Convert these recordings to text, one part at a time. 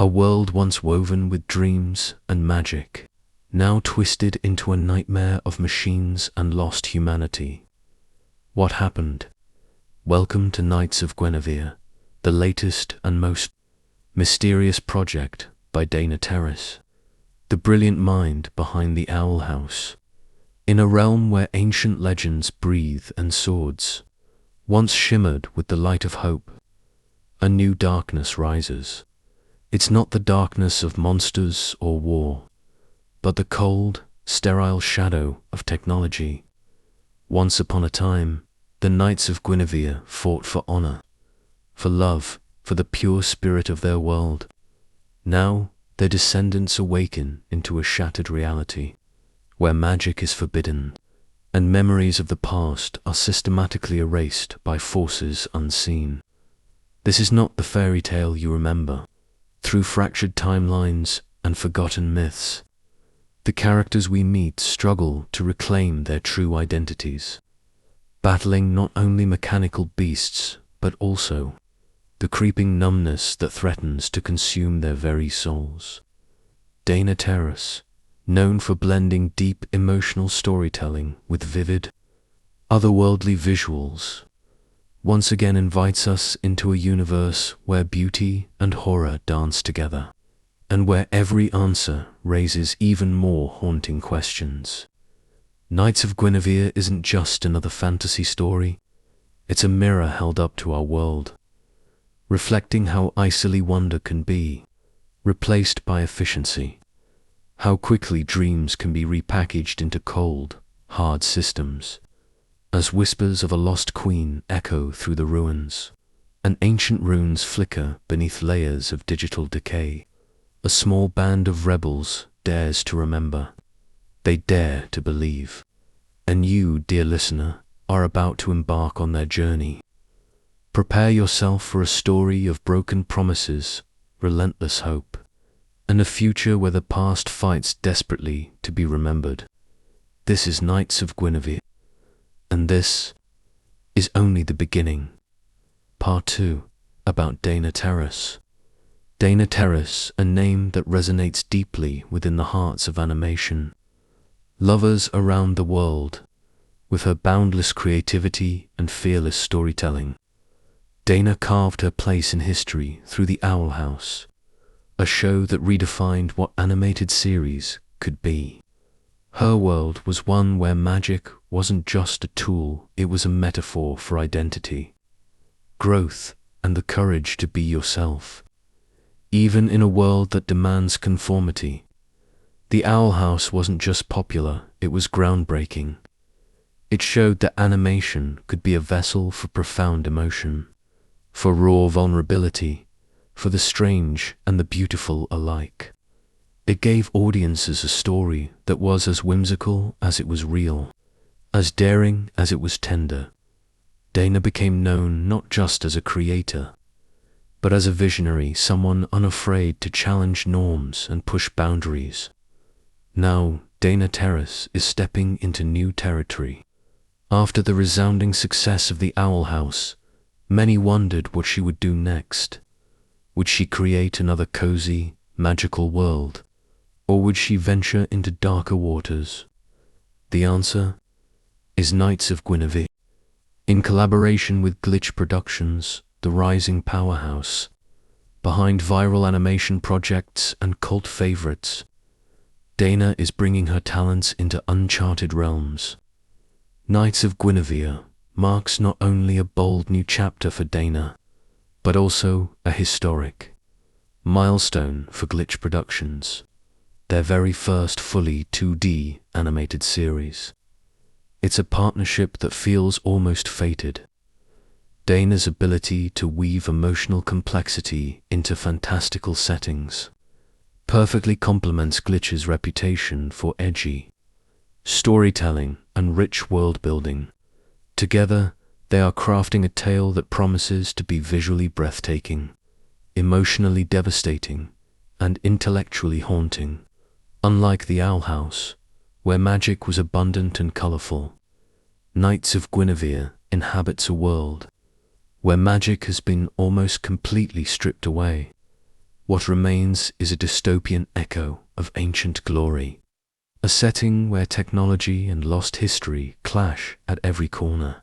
A world once woven with dreams and magic, now twisted into a nightmare of machines and lost humanity. What happened? Welcome to Knights of Guinevere, the latest and most mysterious project by Dana Terrace, the brilliant mind behind the Owl House. In a realm where ancient legends breathe and swords once shimmered with the light of hope, a new darkness rises. It's not the darkness of monsters or war, but the cold, sterile shadow of technology. Once upon a time, the Knights of Guinevere fought for honor, for love, for the pure spirit of their world. Now, their descendants awaken into a shattered reality, where magic is forbidden, and memories of the past are systematically erased by forces unseen. This is not the fairy tale you remember. Through fractured timelines and forgotten myths, the characters we meet struggle to reclaim their true identities, battling not only mechanical beasts, but also the creeping numbness that threatens to consume their very souls. Dana Terrace, known for blending deep emotional storytelling with vivid, otherworldly visuals, once again invites us into a universe where beauty and horror dance together, and where every answer raises even more haunting questions. Knights of Guinevere isn't just another fantasy story, it's a mirror held up to our world, reflecting how icily wonder can be replaced by efficiency, how quickly dreams can be repackaged into cold, hard systems, as whispers of a lost queen echo through the ruins, and ancient runes flicker beneath layers of digital decay. A small band of rebels dares to remember. They dare to believe. And you, dear listener, are about to embark on their journey. Prepare yourself for a story of broken promises, relentless hope, and a future where the past fights desperately to be remembered. This is Knights of Guinevere, and this is only the beginning. Part 2, about Dana Terrace. Dana Terrace, a name that resonates deeply within the hearts of animation. Lovers around the world, with her boundless creativity and fearless storytelling. Dana carved her place in history through the Owl House, a show that redefined what animated series could be. Her world was one where magic wasn't just a tool, it was a metaphor for identity, growth, and the courage to be yourself. Even in a world that demands conformity, the Owl House wasn't just popular, it was groundbreaking. It showed that animation could be a vessel for profound emotion, for raw vulnerability, for the strange and the beautiful alike. It gave audiences a story that was as whimsical as it was real, as daring as it was tender. Dana became known not just as a creator, but as a visionary, someone unafraid to challenge norms and push boundaries. Now, Dana Terrace is stepping into new territory. After the resounding success of the Owl House, many wondered what she would do next. Would she create another cozy, magical world, or would she venture into darker waters? The answer is Knights of Guinevere. In collaboration with Glitch Productions, the rising powerhouse behind viral animation projects and cult favorites, Dana is bringing her talents into uncharted realms. Knights of Guinevere marks not only a bold new chapter for Dana, but also a historic milestone for Glitch Productions, their very first fully 2D animated series. It's a partnership that feels almost fated. Dana's ability to weave emotional complexity into fantastical settings perfectly complements Glitch's reputation for edgy storytelling and rich world-building. Together, they are crafting a tale that promises to be visually breathtaking, emotionally devastating, and intellectually haunting. Unlike the Owl House, where magic was abundant and colorful, Knights of Guinevere inhabits a world where magic has been almost completely stripped away. What remains is a dystopian echo of ancient glory, a setting where technology and lost history clash at every corner.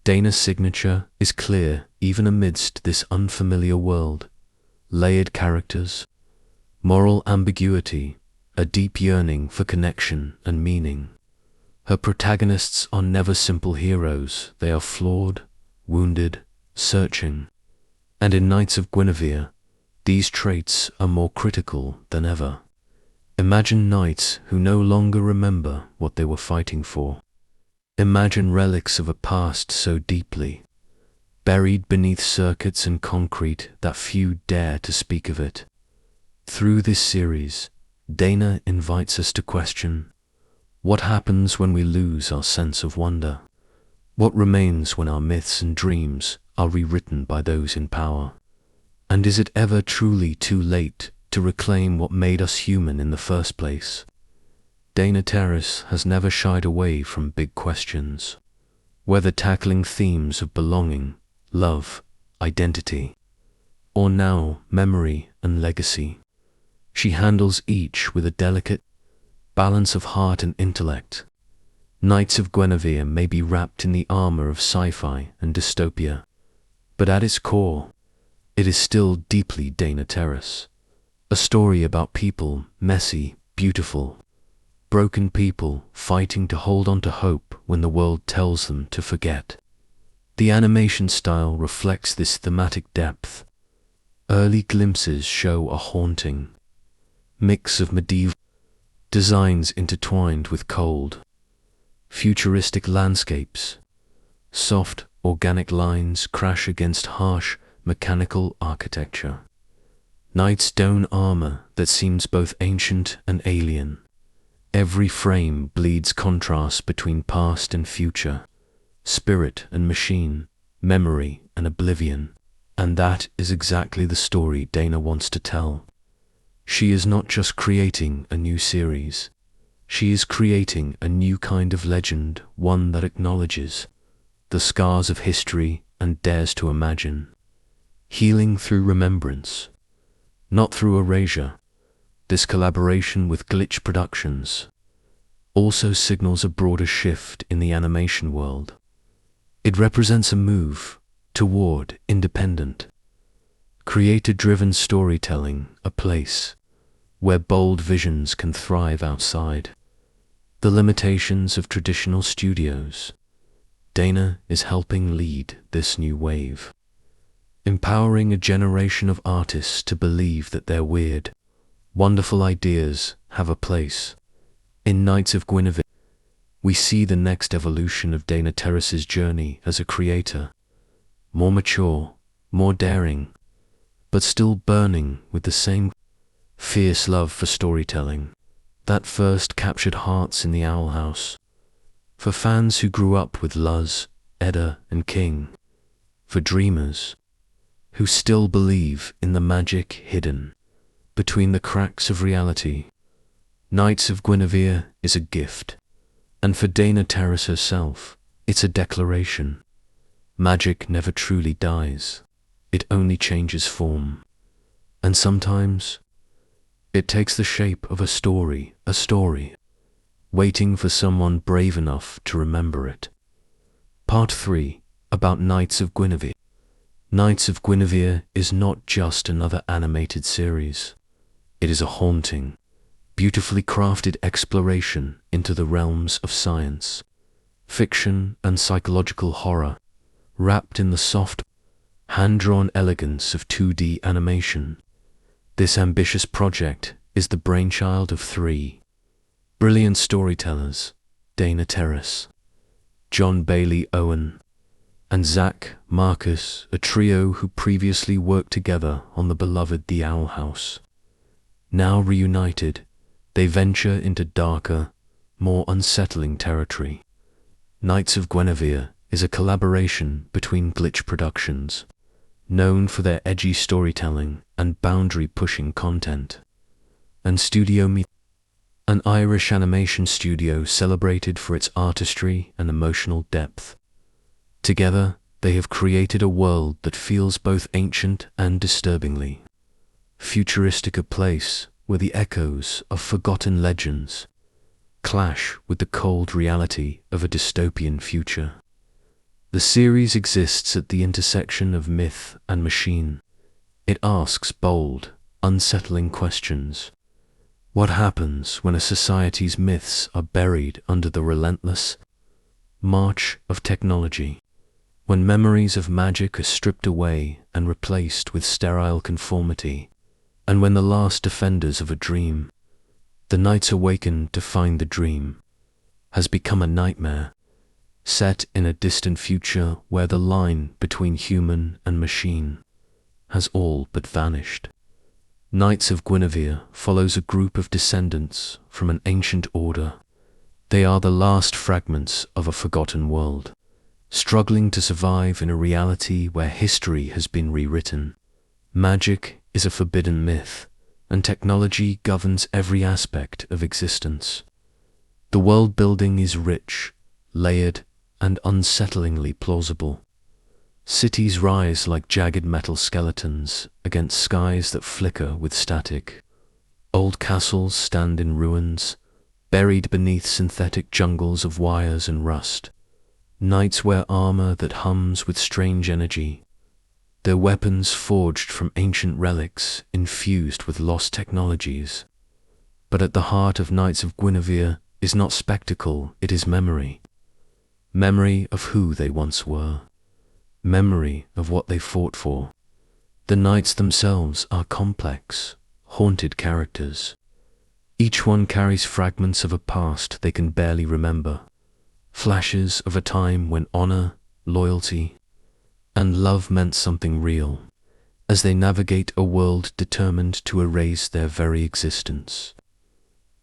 Dana's signature is clear even amidst this unfamiliar world. Layered characters, moral ambiguity, a deep yearning for connection and meaning. Her protagonists are never simple heroes. They are flawed, wounded, searching. And in Knights of Guinevere, these traits are more critical than ever. Imagine knights who no longer remember what they were fighting for. Imagine relics of a past so deeply buried beneath circuits and concrete that few dare to speak of it. Through this series, Dana invites us to question: what happens when we lose our sense of wonder? What remains when our myths and dreams are rewritten by those in power? And is it ever truly too late to reclaim what made us human in the first place? Dana Terrace has never shied away from big questions, whether tackling themes of belonging, love, identity, or now memory and legacy. She handles each with a delicate balance of heart and intellect. Knights of Guinevere may be wrapped in the armor of sci-fi and dystopia, but at its core, it is still deeply Dana Terrace. A story about people, messy, beautiful, broken people fighting to hold on to hope when the world tells them to forget. The animation style reflects this thematic depth. Early glimpses show a haunting mix of medieval designs intertwined with cold, futuristic landscapes. Soft, organic lines crash against harsh, mechanical architecture. Knight's stone armor that seems both ancient and alien. Every frame bleeds contrast between past and future, spirit and machine, memory and oblivion. And that is exactly the story Dana wants to tell. She is not just creating a new series. She is creating a new kind of legend, one that acknowledges the scars of history and dares to imagine. Healing through remembrance, not through erasure. This collaboration with Glitch Productions also signals a broader shift in the animation world. It represents a move toward independent, creator-driven storytelling, a place where bold visions can thrive outside the limitations of traditional studios. Dana is helping lead this new wave, empowering a generation of artists to believe that their weird, wonderful ideas have a place. In Knights of Guinevere, we see the next evolution of Dana Terrace's journey as a creator, more mature, more daring, but still burning with the same fierce love for storytelling that first captured hearts in the Owl House. For fans who grew up with Luz, Edda, and King, for dreamers who still believe in the magic hidden between the cracks of reality, Knights of Guinevere is a gift. And for Dana Terrace herself, it's a declaration. Magic never truly dies. It only changes form. And sometimes, it takes the shape of a story, waiting for someone brave enough to remember it. Part 3, about Knights of Guinevere. Knights of Guinevere is not just another animated series. It is a haunting, beautifully crafted exploration into the realms of science, fiction, and psychological horror, wrapped in the soft, hand-drawn elegance of 2D animation. This ambitious project is the brainchild of 3 brilliant storytellers: Dana Terrace, John Bailey Owen, and Zach Marcus, a trio who previously worked together on the beloved The Owl House. Now reunited, they venture into darker, more unsettling territory. Knights of Guinevere is a collaboration between Glitch Productions, known for their edgy storytelling and boundary-pushing content, and Studio Me, an Irish animation studio celebrated for its artistry and emotional depth. Together, they have created a world that feels both ancient and disturbingly futuristic a place where the echoes of forgotten legends clash with the cold reality of a dystopian future. The series exists at the intersection of myth and machine. It asks bold, unsettling questions. What happens when a society's myths are buried under the relentless march of technology? When memories of magic are stripped away and replaced with sterile conformity? And when the last defenders of a dream, the knights awaken to find the dream has become a nightmare, set in a distant future where the line between human and machine has all but vanished. Knights of Guinevere follows a group of descendants from an ancient order. They are the last fragments of a forgotten world, struggling to survive in a reality where history has been rewritten. Magic is a forbidden myth, and technology governs every aspect of existence. The world building is rich, layered, and unsettlingly plausible. Cities rise like jagged metal skeletons against skies that flicker with static. Old castles stand in ruins, buried beneath synthetic jungles of wires and rust. Knights wear armor that hums with strange energy, their weapons forged from ancient relics infused with lost technologies. But at the heart of Knights of Guinevere is not spectacle, it is memory. Memory of who they once were. Memory of what they fought for. The knights themselves are complex, haunted characters. Each one carries fragments of a past they can barely remember, flashes of a time when honor, loyalty, and love meant something real, as they navigate a world determined to erase their very existence.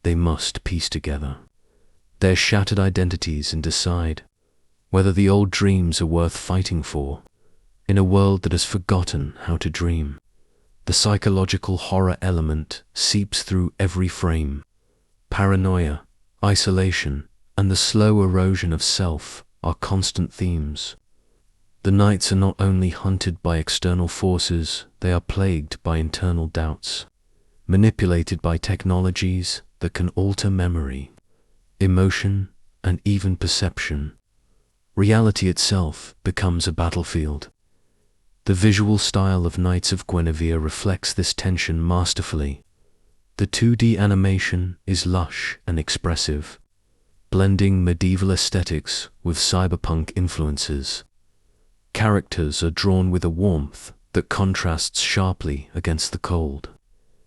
They must piece together their shattered identities and decide whether the old dreams are worth fighting for in a world that has forgotten how to dream. The psychological horror element seeps through every frame. Paranoia, isolation, and the slow erosion of self are constant themes. The knights are not only hunted by external forces, they are plagued by internal doubts, manipulated by technologies that can alter memory, emotion, and even perception. Reality itself becomes a battlefield. The visual style of Knights of Guinevere reflects this tension masterfully. The 2D animation is lush and expressive, blending medieval aesthetics with cyberpunk influences. Characters are drawn with a warmth that contrasts sharply against the cold,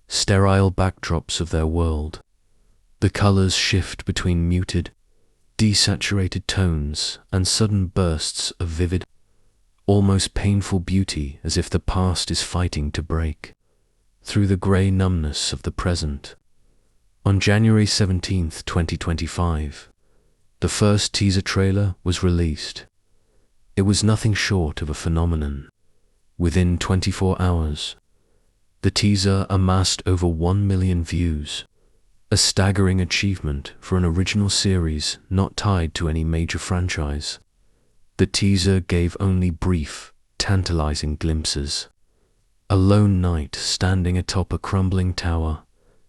sterile backdrops of their world. The colors shift between muted, desaturated tones and sudden bursts of vivid, almost painful beauty, as if the past is fighting to break through the grey numbness of the present. On January 17th, 2025, the first teaser trailer was released. It was nothing short of a phenomenon. Within 24 hours, the teaser amassed over 1 million views, a staggering achievement for an original series not tied to any major franchise. The teaser gave only brief, tantalizing glimpses. A lone knight standing atop a crumbling tower,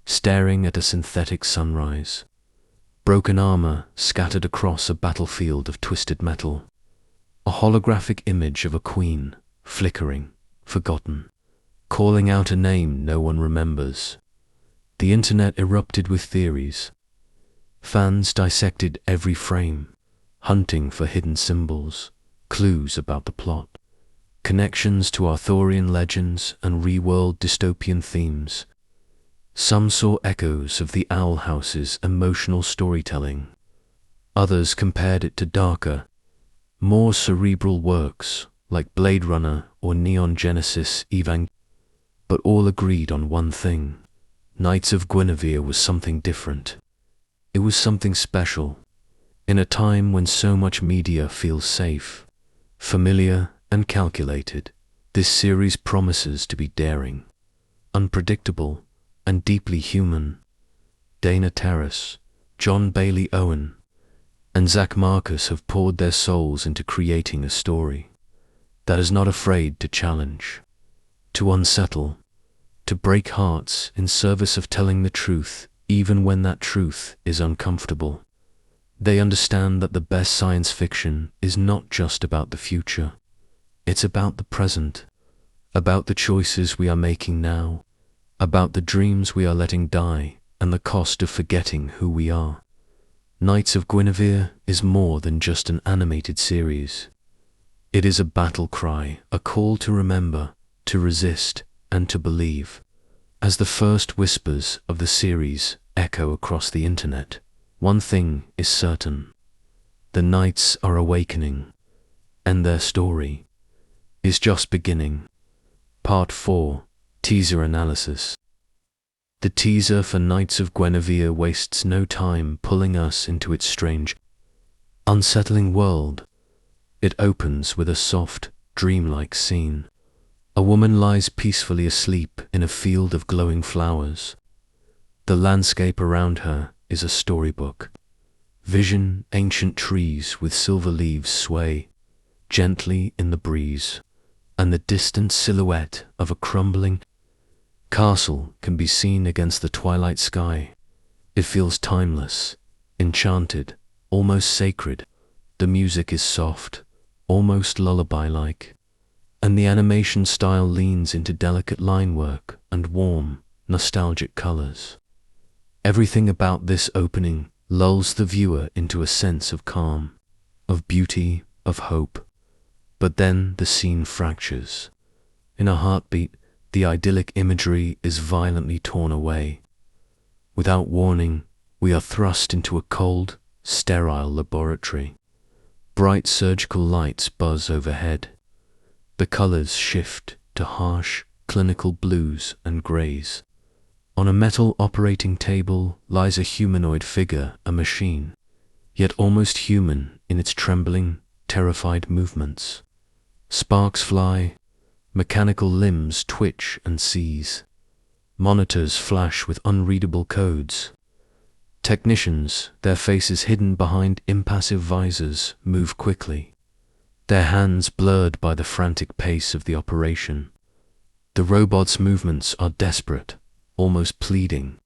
staring at a synthetic sunrise. Broken armor scattered across a battlefield of twisted metal. A holographic image of a queen, flickering, forgotten, calling out a name no one remembers. The internet erupted with theories. Fans dissected every frame, hunting for hidden symbols, clues about the plot, connections to Arthurian legends and reworld dystopian themes. Some saw echoes of the Owl House's emotional storytelling. Others compared it to darker, more cerebral works like Blade Runner or Neon Genesis Evangelion. But all agreed on one thing. Knights of Guinevere was something different. It was something special. In a time when so much media feels safe, familiar, and calculated, this series promises to be daring, unpredictable, and deeply human. Dana Terrace, John Bailey Owen, and Zach Marcus have poured their souls into creating a story that is not afraid to challenge, to unsettle, to break hearts in service of telling the truth, even when that truth is uncomfortable. They understand that the best science fiction is not just about the future. It's about the present, about the choices we are making now, about the dreams we are letting die, and the cost of forgetting who we are. Knights of Guinevere is more than just an animated series. It is a battle cry, a call to remember, to resist, and to believe. As the first whispers of the series echo across the internet, one thing is certain. The Knights are awakening, and their story is just beginning. Part 4, Teaser Analysis. The teaser for Knights of Guinevere wastes no time pulling us into its strange, unsettling world. It opens with a soft, dreamlike scene. A woman lies peacefully asleep in a field of glowing flowers. The landscape around her is a storybook. Vision ancient trees with silver leaves sway gently in the breeze, and the distant silhouette of a crumbling castle can be seen against the twilight sky. It feels timeless, enchanted, almost sacred. The music is soft, almost lullaby-like, and the animation style leans into delicate line work and warm, nostalgic colors. Everything about this opening lulls the viewer into a sense of calm, of beauty, of hope. But then the scene fractures. In a heartbeat, the idyllic imagery is violently torn away. Without warning, we are thrust into a cold, sterile laboratory. Bright surgical lights buzz overhead. The colors shift to harsh, clinical blues and grays. On a metal operating table lies a humanoid figure, a machine, yet almost human in its trembling, terrified movements. Sparks fly, mechanical limbs twitch and seize. Monitors flash with unreadable codes. Technicians, their faces hidden behind impassive visors, move quickly, their hands blurred by the frantic pace of the operation. The robot's movements are desperate, almost pleading,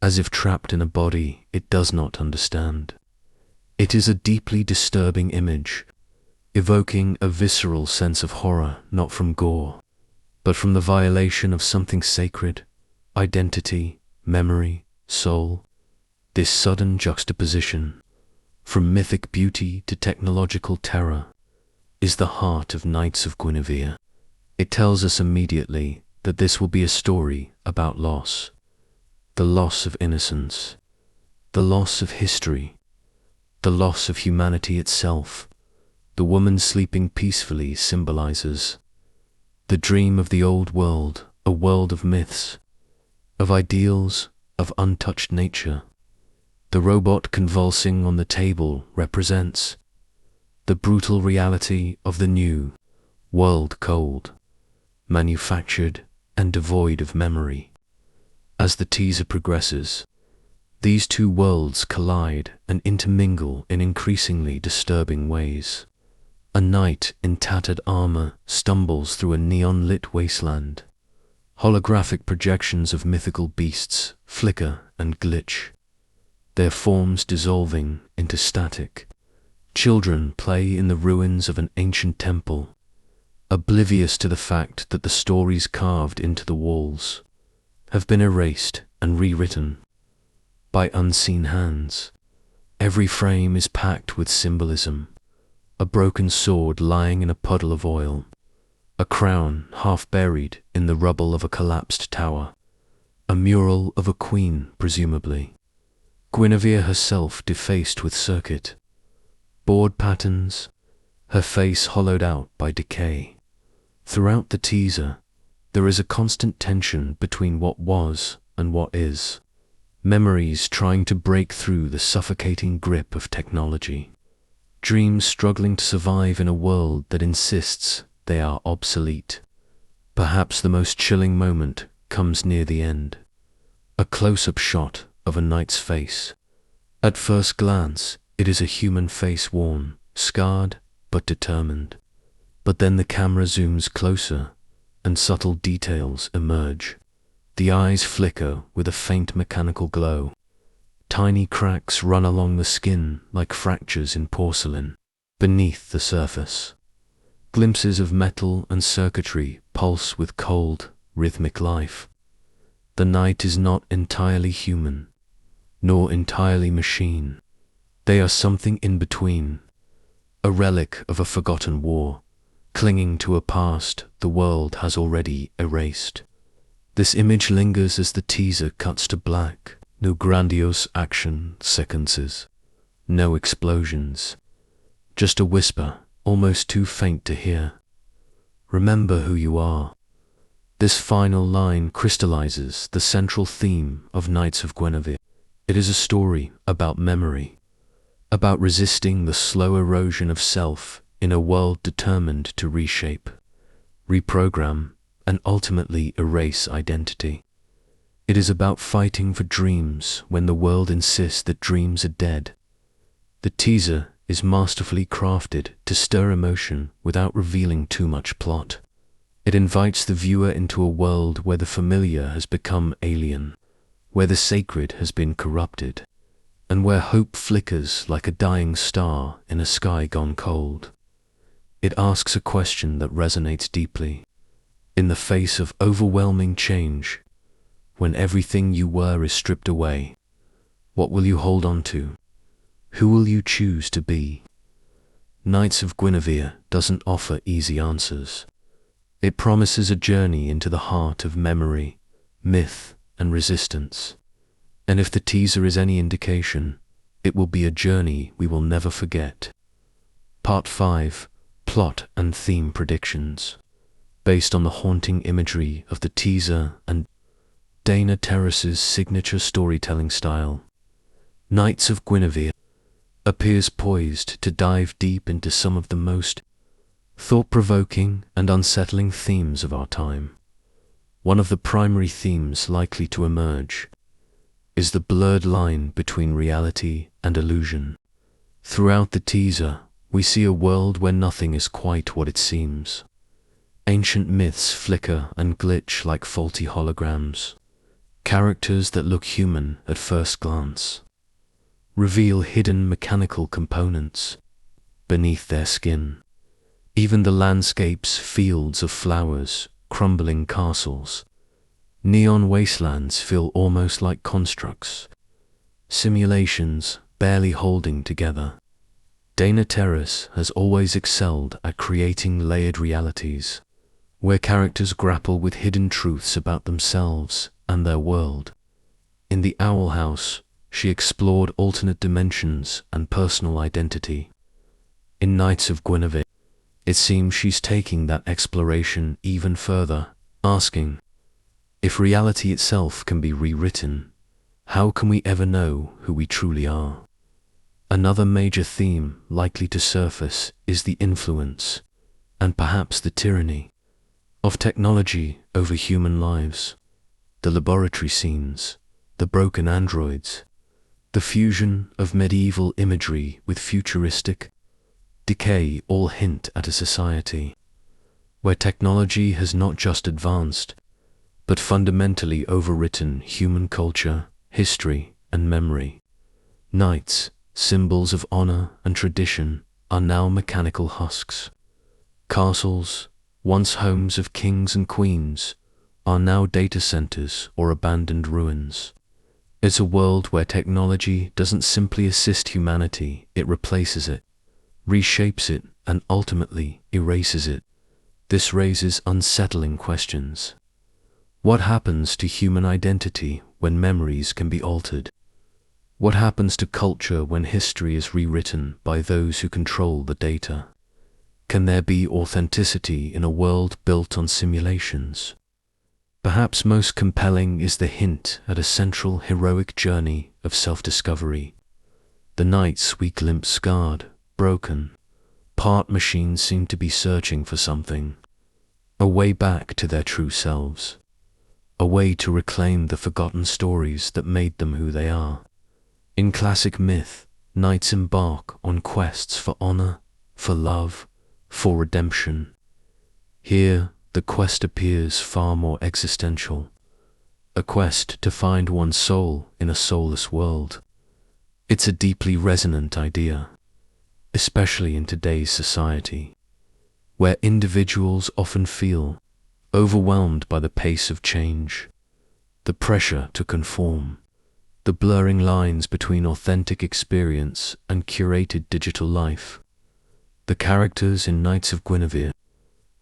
as if trapped in a body it does not understand. It is a deeply disturbing image, evoking a visceral sense of horror, not from gore, but from the violation of something sacred, identity, memory, soul. This sudden juxtaposition, from mythic beauty to technological terror, is the heart of Knights of Guinevere. It tells us immediately that this will be a story about loss, the loss of innocence, the loss of history, the loss of humanity itself. The woman sleeping peacefully symbolizes the dream of the old world, a world of myths, of ideals, of untouched nature. The robot convulsing on the table represents the brutal reality of the new world, cold, manufactured, and devoid of memory. As the teaser progresses, these two worlds collide and intermingle in increasingly disturbing ways. A knight in tattered armor stumbles through a neon-lit wasteland. Holographic projections of mythical beasts flicker and glitch, their forms dissolving into static. Children play in the ruins of an ancient temple, oblivious to the fact that the stories carved into the walls have been erased and rewritten by unseen hands. Every frame is packed with symbolism. A broken sword lying in a puddle of oil, a crown half buried in the rubble of a collapsed tower, a mural of a queen, presumably. Guinevere herself defaced with circuit board patterns, her face hollowed out by decay. Throughout the teaser, there is a constant tension between what was and what is, memories trying to break through the suffocating grip of technology. Dreams struggling to survive in a world that insists they are obsolete. Perhaps the most chilling moment comes near the end. A close-up shot of a knight's face. At first glance, it is a human face, worn, scarred, but determined. But then the camera zooms closer, and subtle details emerge. The eyes flicker with a faint mechanical glow. Tiny cracks run along the skin like fractures in porcelain. Beneath the surface, glimpses of metal and circuitry pulse with cold, rhythmic life. The knight is not entirely human, nor entirely machine. They are something in between, a relic of a forgotten war, clinging to a past the world has already erased. This image lingers as the teaser cuts to black. No grandiose action sequences, no explosions, just a whisper, almost too faint to hear. Remember who you are. This final line crystallizes the central theme of Knights of Guinevere. It is a story about memory, about resisting the slow erosion of self in a world determined to reshape, reprogram, and ultimately erase identity. It is about fighting for dreams when the world insists that dreams are dead. The teaser is masterfully crafted to stir emotion without revealing too much plot. It invites the viewer into a world where the familiar has become alien, where the sacred has been corrupted, and where hope flickers like a dying star in a sky gone cold. It asks a question that resonates deeply. In the face of overwhelming change, when everything you were is stripped away, what will you hold on to? Who will you choose to be? Knights of Guinevere doesn't offer easy answers. It promises a journey into the heart of memory, myth, and resistance. And if the teaser is any indication, it will be a journey we will never forget. Part 5. Plot and Theme Predictions. Based on the haunting imagery of the teaser and Dana Terrace's signature storytelling style, Knights of Guinevere appears poised to dive deep into some of the most thought-provoking and unsettling themes of our time. One of the primary themes likely to emerge is the blurred line between reality and illusion. Throughout the teaser, we see a world where nothing is quite what it seems. Ancient myths flicker and glitch like faulty holograms. Characters that look human at first glance reveal hidden mechanical components beneath their skin. Even the landscapes, fields of flowers, crumbling castles, neon wastelands feel almost like constructs, simulations barely holding together. Dana Terrace has always excelled at creating layered realities, where characters grapple with hidden truths about themselves and their world. In The Owl House, she explored alternate dimensions and personal identity. In Knights of Guinevere, it seems she's taking that exploration even further, asking, if reality itself can be rewritten, how can we ever know who we truly are? Another major theme likely to surface is the influence, and perhaps the tyranny, of technology over human lives. The laboratory scenes, the broken androids, the fusion of medieval imagery with futuristic decay all hint at a society where technology has not just advanced, but fundamentally overwritten human culture, history, and memory. Knights, symbols of honor and tradition, are now mechanical husks. Castles, once homes of kings and queens, are now data centers or abandoned ruins. It's a world where technology doesn't simply assist humanity, it replaces it, reshapes it, and ultimately erases it. This raises unsettling questions. What happens to human identity when memories can be altered? What happens to culture when history is rewritten by those who control the data? Can there be authenticity in a world built on simulations? Perhaps most compelling is the hint at a central heroic journey of self-discovery. The knights we glimpse scarred, broken, part machines seem to be searching for something, a way back to their true selves, a way to reclaim the forgotten stories that made them who they are. In classic myth, knights embark on quests for honor, for love, for redemption. Here, the quest appears far more existential. a quest to find one's soul in a soulless world. It's a deeply resonant idea, especially in today's society, where individuals often feel overwhelmed by the pace of change, the pressure to conform, the blurring lines between authentic experience and curated digital life. The characters in Knights of Guinevere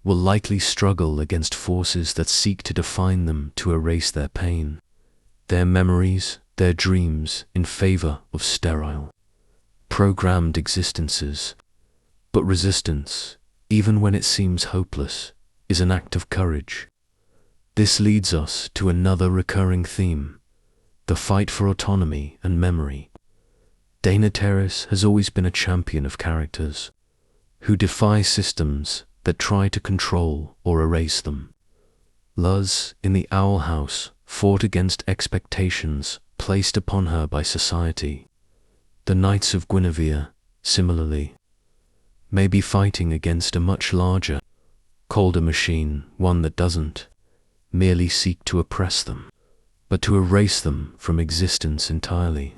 will likely struggle against forces that seek to define them, to erase their pain, their memories, their dreams in favor of sterile, programmed existences. But resistance, even when it seems hopeless, is an act of courage. This leads us to another recurring theme: the fight for autonomy and memory. Dana Terrace has always been a champion of characters who defy systems that try to control or erase them. Luz, in The Owl House, fought against expectations placed upon her by society. The Knights of Guinevere, similarly, may be fighting against a much larger, colder machine, one that doesn't merely seek to oppress them, but to erase them from existence entirely.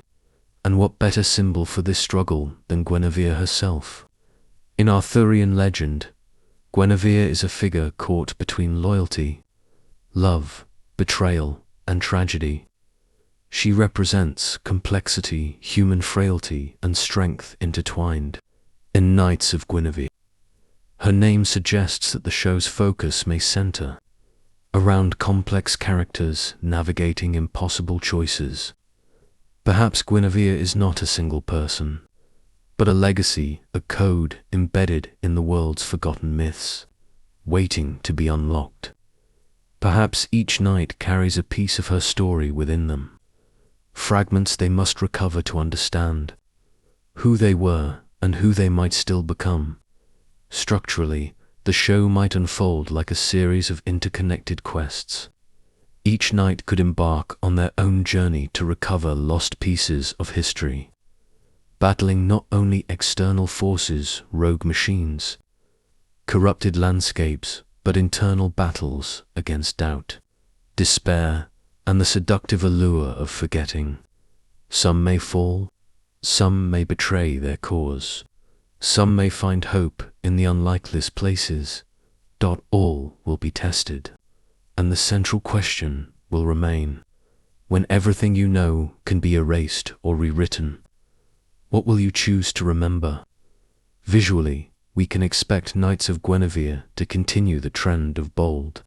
And what better symbol for this struggle than Guinevere herself? In Arthurian legend, Guinevere is a figure caught between loyalty, love, betrayal, and tragedy. She represents complexity, human frailty, and strength intertwined. In Knights of Guinevere, her name suggests that the show's focus may center around complex characters navigating impossible choices. Perhaps Guinevere is not a single person, but a legacy, a code embedded in the world's forgotten myths, waiting to be unlocked. Perhaps each knight carries a piece of her story within them, fragments they must recover to understand who they were and who they might still become. Structurally, the show might unfold like a series of interconnected quests. Each knight could embark on their own journey to recover lost pieces of history, battling not only external forces, rogue machines, corrupted landscapes, but internal battles against doubt, despair, and the seductive allure of forgetting. Some may fall, some may betray their cause, some may find hope in the unlikeliest places. All will be tested, and the central question will remain: when everything you know can be erased or rewritten, what will you choose to remember? Visually, we can expect Knights of Guinevere to continue the trend of bold,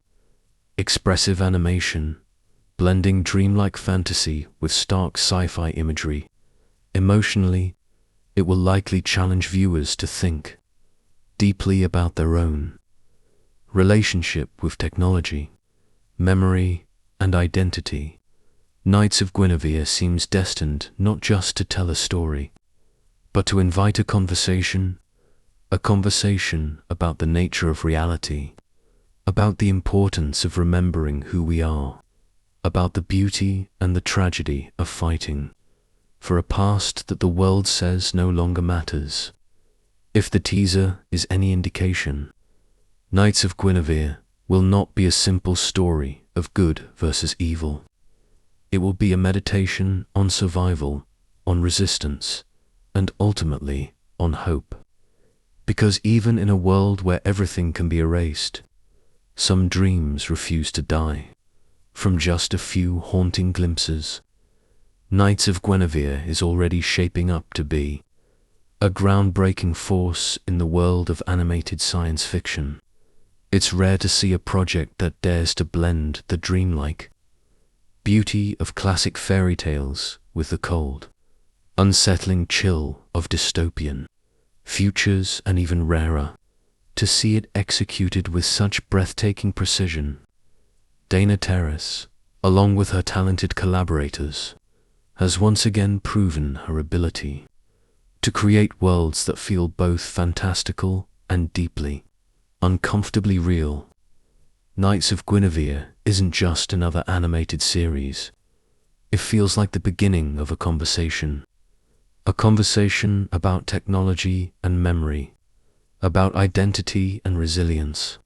expressive animation, blending dreamlike fantasy with stark sci-fi imagery. Emotionally, it will likely challenge viewers to think deeply about their own relationship with technology, memory, and identity. Knights of Guinevere seems destined not just to tell a story, but to invite a conversation about the nature of reality, about the importance of remembering who we are, about the beauty and the tragedy of fighting for a past that the world says no longer matters. If the teaser is any indication, Knights of Guinevere will not be a simple story of good versus evil. It will be a meditation on survival, on resistance, and ultimately on hope. Because even in a world where everything can be erased, some dreams refuse to die. From just a few haunting glimpses, Knights of Guinevere is already shaping up to be a groundbreaking force in the world of animated science fiction. It's rare to see a project that dares to blend the dreamlike beauty of classic fairy tales with the cold, unsettling chill of dystopian futures, and even rarer, to see it executed with such breathtaking precision. Dana Terrace, along with her talented collaborators, has once again proven her ability to create worlds that feel both fantastical and deeply, uncomfortably real. Knights of Guinevere isn't just another animated series. It feels like the beginning of a conversation about technology and memory, about identity and resilience,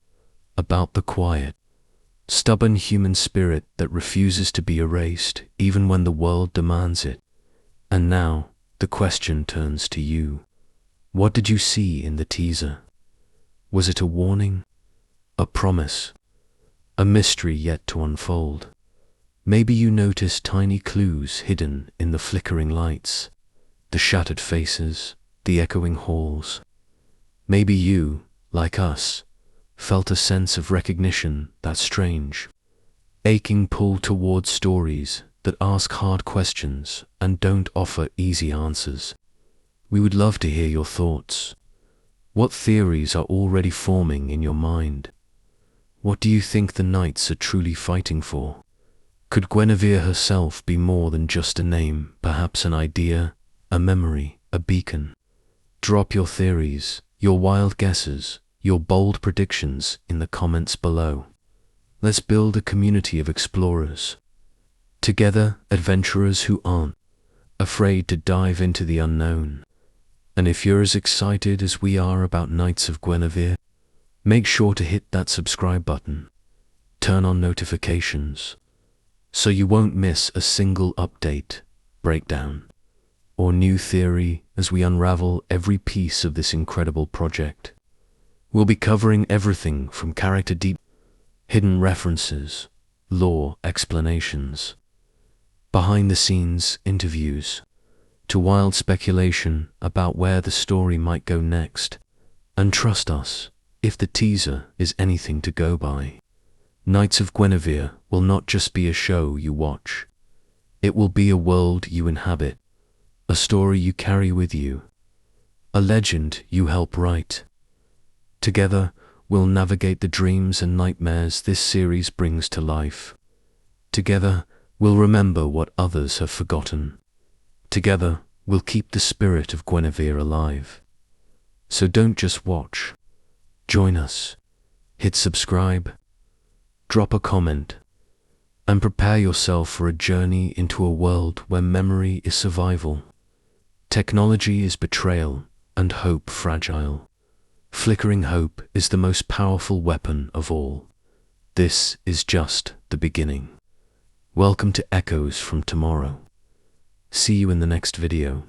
about the quiet, stubborn human spirit that refuses to be erased even when the world demands it. And now, the question turns to you. What did you see in the teaser? Was it a warning? A promise? A mystery yet to unfold? Maybe you noticed tiny clues hidden in the flickering lights, the shattered faces, the echoing halls. Maybe you, like us, felt a sense of recognition that's strange, aching pull towards stories that ask hard questions and don't offer easy answers. We would love to hear your thoughts. What theories are already forming in your mind? What do you think the knights are truly fighting for? Could Guinevere herself be more than just a name, perhaps an idea, a memory, a beacon? Drop your theories, your wild guesses, your bold predictions in the comments below. Let's build a community of explorers. Together, adventurers who aren't afraid to dive into the unknown. And if you're as excited as we are about Knights of Guinevere, make sure to hit that subscribe button. Turn on notifications so you won't miss a single update, breakdown, or new theory as we unravel every piece of this incredible project. We'll be covering everything from character deep, hidden references, lore explanations, behind-the-scenes interviews, to wild speculation about where the story might go next. And trust us, if the teaser is anything to go by, Knights of Guinevere will not just be a show you watch. It will be a world you inhabit, a story you carry with you, a legend you help write. Together, we'll navigate the dreams and nightmares this series brings to life. Together, we'll remember what others have forgotten. Together, we'll keep the spirit of Guinevere alive. So don't just watch. Join us. Hit subscribe. Drop a comment. And prepare yourself for a journey into a world where memory is survival, technology is betrayal, and hope fragile. Flickering hope is the most powerful weapon of all. This is just the beginning. Welcome to Echoes from Tomorrow. See you in the next video.